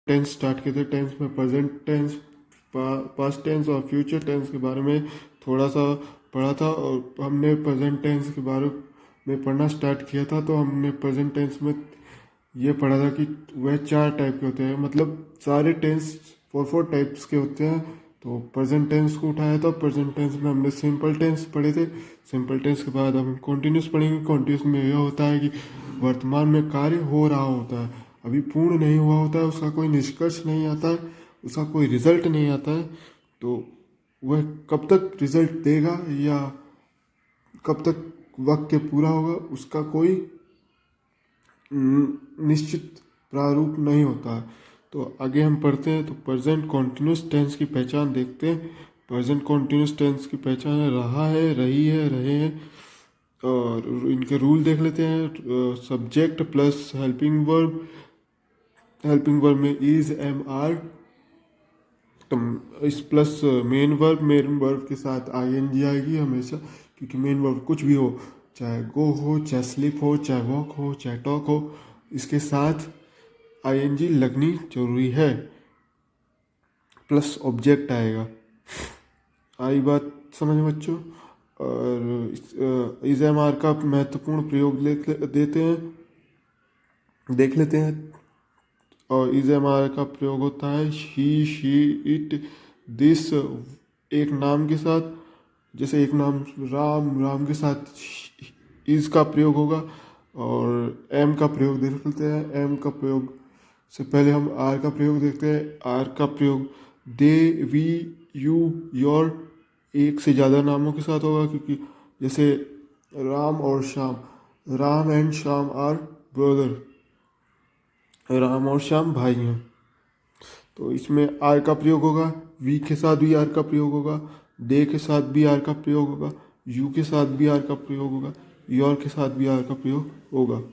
Tense start किए थे। Tense में प्रेजेंट टेंस, पास्ट टेंस और फ्यूचर टेंस के बारे में थोड़ा सा पढ़ा था, और हमने प्रेजेंट टेंस के बारे में पढ़ना स्टार्ट किया था। तो हमने प्रेजेंट टेंस में ये पढ़ा था कि वह 4 टाइप के होते हैं, मतलब सारे टेंस 4 टाइप्स के होते हैं। तो प्रेजेंट टेंस को उठाया था। प्रेजेंट टेंस में हमने सिंपल टेंस पढ़े थे। सिंपल टेंस के बाद हम कॉन्टिन्यूस पढ़ेंगे। कॉन्टिन्यूस में यह होता है कि वर्तमान में कार्य हो रहा होता है, अभी पूर्ण नहीं हुआ होता है, उसका कोई निष्कर्ष नहीं आता है, उसका कोई रिजल्ट नहीं आता है। तो वह कब तक रिजल्ट देगा या कब तक वाक्य पूरा होगा, उसका कोई निश्चित प्रारूप नहीं होता है। तो आगे हम पढ़ते हैं। तो प्रेजेंट कॉन्टिन्यूस टेंस की पहचान देखते हैं। प्रेजेंट कॉन्टिन्यूस टेंस की पहचान है रहा है, रही है, रहे हैं। और इनके रूल देख लेते हैं। Subject plus helping verb, helping verb में इज, एम, आर, तो इस plus main verb, main verb के साथ आईएनजी आएगी हमेशा, क्योंकि मेन वर्ब कुछ भी हो, चाहे गो हो, चाहे स्लिप हो, चाहे वॉक हो, चाहे टॉक हो, इसके साथ आईएनजी लगनी जरूरी है। प्लस ऑब्जेक्ट आएगा। आई बात समझ में बच्चों? और इज, एम, आर का महत्वपूर्ण प्रयोग देख लेते हैं। और इज, एम, आर का प्रयोग होता है ही, शी, इट, दिस, एक नाम के साथ। जैसे एक नाम राम, राम के साथ इज का प्रयोग होगा। और एम का प्रयोग देख लेते हैं। एम का प्रयोग से पहले हम आर का प्रयोग देखते हैं। आर का प्रयोग दे, वी, यू, योर, एक से ज़्यादा नामों के साथ होगा, क्योंकि जैसे राम और Shyam, Ram and Shyam are brother, Ram और श्याम भाई हैं। तो इसमें आर का प्रयोग होगा। वी के साथ भी आर का प्रयोग होगा। दे के साथ भी आर का प्रयोग होगा। यू के साथ भी आर का प्रयोग होगा। योर के साथ भी आर का प्रयोग होगा।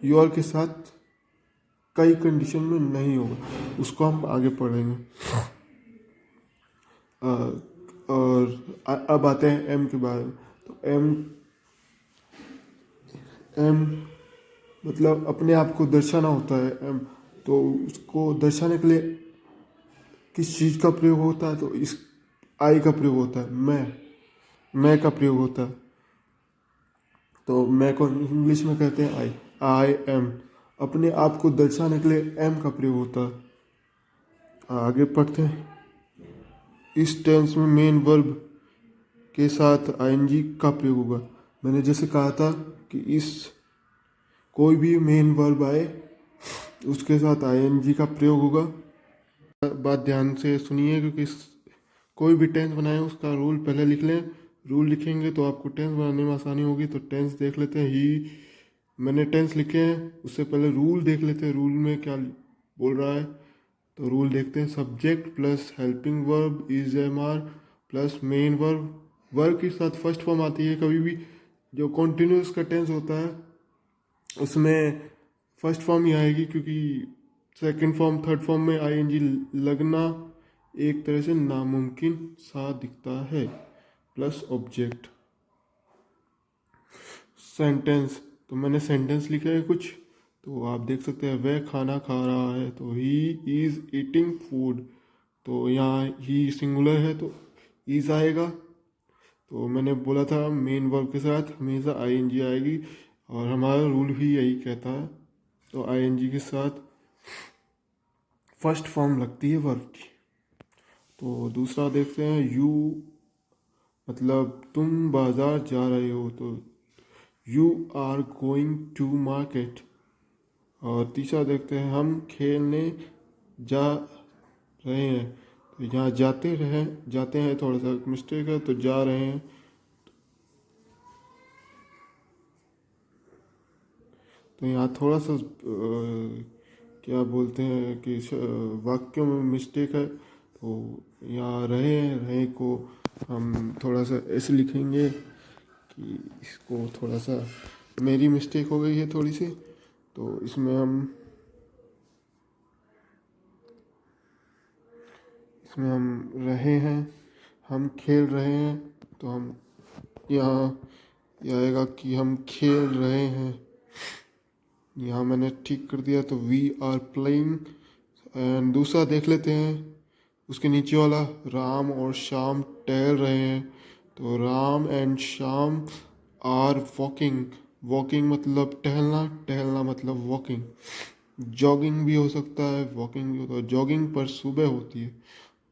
योर के साथ कई कंडीशन में नहीं होगा, उसको हम आगे पढ़ेंगे। और अब आते हैं एम के बारे में। तो एम, एम मतलब अपने आप को दर्शाना होता है। एम तो उसको दर्शाने के लिए किस चीज़ का प्रयोग होता है? तो इस आई का प्रयोग होता है। मैं का प्रयोग होता है। तो मैं को इंग्लिश में कहते हैं आई एम। अपने आप को दर्शाने के लिए एम का प्रयोग होता है। आगे पढ़ते हैं। इस टेंस में मेन वर्ब के साथ आईएनजी का प्रयोग होगा। मैंने जैसे कहा था कि इस कोई भी मेन वर्ब आए उसके साथ आईएनजी का प्रयोग होगा। बात ध्यान से सुनिए, क्योंकि कोई भी टेंस बनाए उसका रूल पहले लिख लें। रूल लिखेंगे तो आपको टेंस बनाने में आसानी होगी। तो टेंस देख लेते हैं। ही, मैंने टेंस लिखे हैं, उससे पहले रूल देख लेते हैं, रूल में क्या बोल रहा है। तो रूल देखते हैं। Subject plus helping verb is, am, are plus main verb. Verb के साथ फर्स्ट फॉर्म आती है कभी भी। जो कॉन्टिन्यूस का टेंस होता है उसमें फर्स्ट फॉर्म ही आएगी, क्योंकि सेकंड फॉर्म, थर्ड फॉर्म में आईएनजी लगना एक तरह से नामुमकिन सा दिखता है। Plus object. सेंटेंस, तो मैंने सेंटेंस लिखा है कुछ, तो आप देख सकते हैं। वह खाना खा रहा है, तो ही इज ईटिंग फूड। तो यहाँ ही सिंगुलर है तो इज आएगा। तो मैंने बोला था मेन वर्ब के साथ हमेशा आईएनजी आएगी, और हमारा रूल भी यही कहता है। तो आईएनजी के साथ फर्स्ट फॉर्म लगती है वर्ब की। तो दूसरा देखते हैं। यू मतलब तुम बाजार जा रहे हो, तो you are going to market. और तीसरा देखते हैं। हम खेलने जा रहे हैं, तो यहाँ जाते हैं थोड़ा सा मिस्टेक है, तो जा रहे हैं। तो यहाँ थोड़ा सा क्या बोलते हैं कि वाक्यों में मिस्टेक है। तो यहाँ रहे को हम थोड़ा सा ऐसे लिखेंगे कि इसको थोड़ा सा, मेरी मिस्टेक हो गई है थोड़ी सी। तो इसमें हम रहे हैं, हम खेल रहे हैं, तो हम यहाँ ये आएगा कि हम खेल रहे हैं। यहाँ मैंने ठीक कर दिया, तो वी आर प्लेइंग। एंड दूसरा देख लेते हैं, उसके नीचे वाला, राम और श्याम टहल रहे हैं। तो Ram and Shyam are walking. Walking मतलब टहलना, टहलना मतलब वॉकिंग। जॉगिंग भी हो सकता है, वॉकिंग भी होता है। जॉगिंग पर सुबह होती है,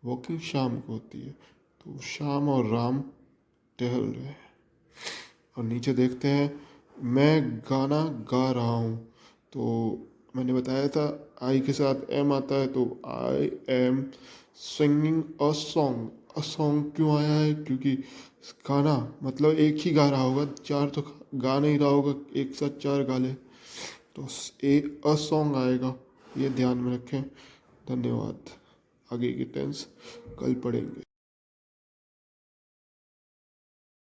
वॉकिंग शाम को होती है। तो श्याम और राम टहल रहे हैं। और नीचे देखते हैं, मैं गाना गा रहा हूँ। तो मैंने बताया था आई के साथ एम आता है, तो I am singing a song. A song क्यों आया है? क्योंकि गाना मतलब एक ही गा रहा होगा, चार तो गा नहीं रहा होगा, एक साथ चार गा ले, तो एक अ सॉन्ग आएगा। ये ध्यान में रखें। धन्यवाद। आगे की टेंस कल पढ़ेंगे।